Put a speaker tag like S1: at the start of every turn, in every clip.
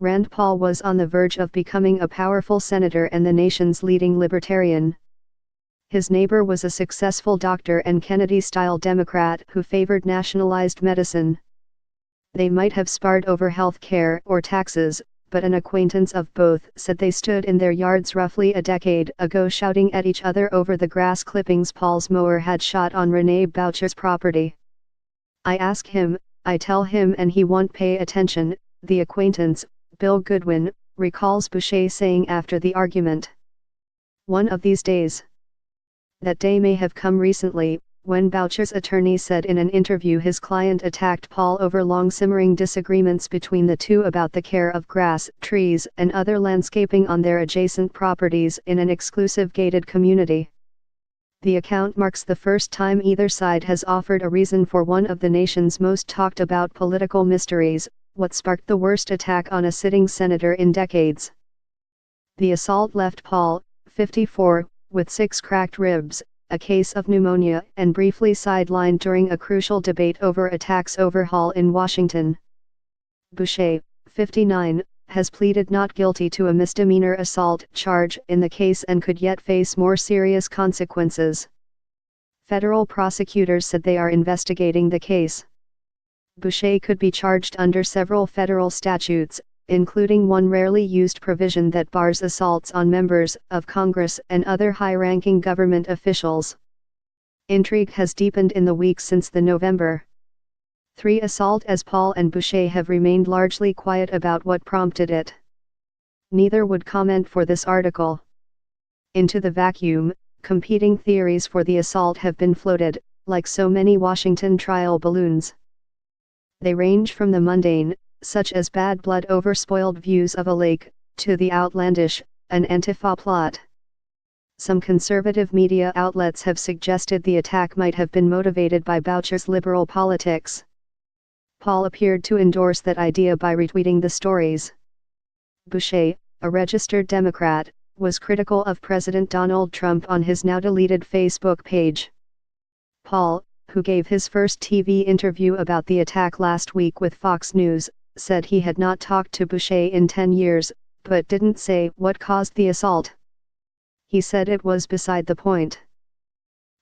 S1: Rand Paul was on the verge of becoming a powerful senator and the nation's leading libertarian. His neighbor was a successful doctor and Kennedy-style Democrat who favored nationalized medicine. They might have sparred over health care or taxes, but an acquaintance of both said they stood in their yards roughly a decade ago shouting at each other over the grass clippings Paul's mower had shot on Renee Boucher's property. "I ask him, I tell him and he won't pay attention," the acquaintance, Bill Goodwin, recalls Boucher saying after the argument. "One of these days." That day may have come recently, when Boucher's attorney said in an interview his client attacked Paul over long simmering disagreements between the two about the care of grass, trees, and other landscaping on their adjacent properties in an exclusive gated community. The account marks the first time either side has offered a reason for one of the nation's most talked about political mysteries, what sparked the worst attack on a sitting senator in decades. The assault left Paul, 54, with 6 cracked ribs, a case of pneumonia, and briefly sidelined during a crucial debate over a tax overhaul in Washington. Boucher, 59, has pleaded not guilty to a misdemeanor assault charge in the case and could yet face more serious consequences. Federal prosecutors said they are investigating the case. Boucher could be charged under several federal statutes, including one rarely used provision that bars assaults on members of Congress and other high-ranking government officials. Intrigue has deepened in the weeks since the November 3 assault as Paul and Boucher have remained largely quiet about what prompted it. Neither would comment for this article. Into the vacuum, competing theories for the assault have been floated, like so many Washington trial balloons. They range from the mundane, such as bad blood over spoiled views of a lake, to the outlandish, an Antifa plot. Some conservative media outlets have suggested the attack might have been motivated by Boucher's liberal politics. Paul appeared to endorse that idea by retweeting the stories. Boucher, a registered Democrat, was critical of President Donald Trump on his now-deleted Facebook page. Paul, who gave his first TV interview about the attack last week with Fox News, said he had not talked to Boucher in 10 years, but didn't say what caused the assault. He said it was beside the point.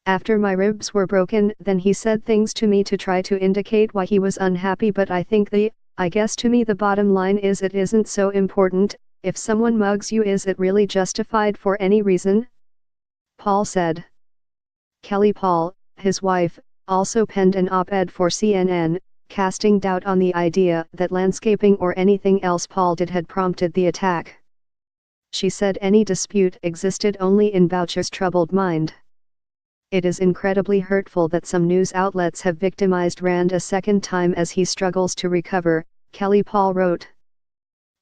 S1: "After my ribs were broken, then he said things to me to try to indicate why he was unhappy, but I guess to me the bottom line is it isn't so important. If someone mugs you, is it really justified for any reason?" Paul said. Kelly Paul, his wife, also penned an op-ed for CNN, casting doubt on the idea that landscaping or anything else Paul did had prompted the attack. She said any dispute existed only in Boucher's troubled mind. "It is incredibly hurtful that some news outlets have victimized Rand a second time as he struggles to recover," Kelly Paul wrote.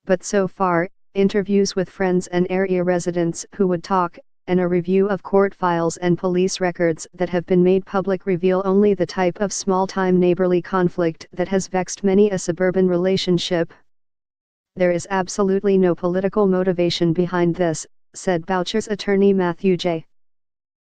S1: But so far, interviews with friends and area residents who would talk, and a review of court files and police records that have been made public reveal only the type of small-time neighborly conflict that has vexed many a suburban relationship. "There is absolutely no political motivation behind this," said Boucher's attorney Matthew J.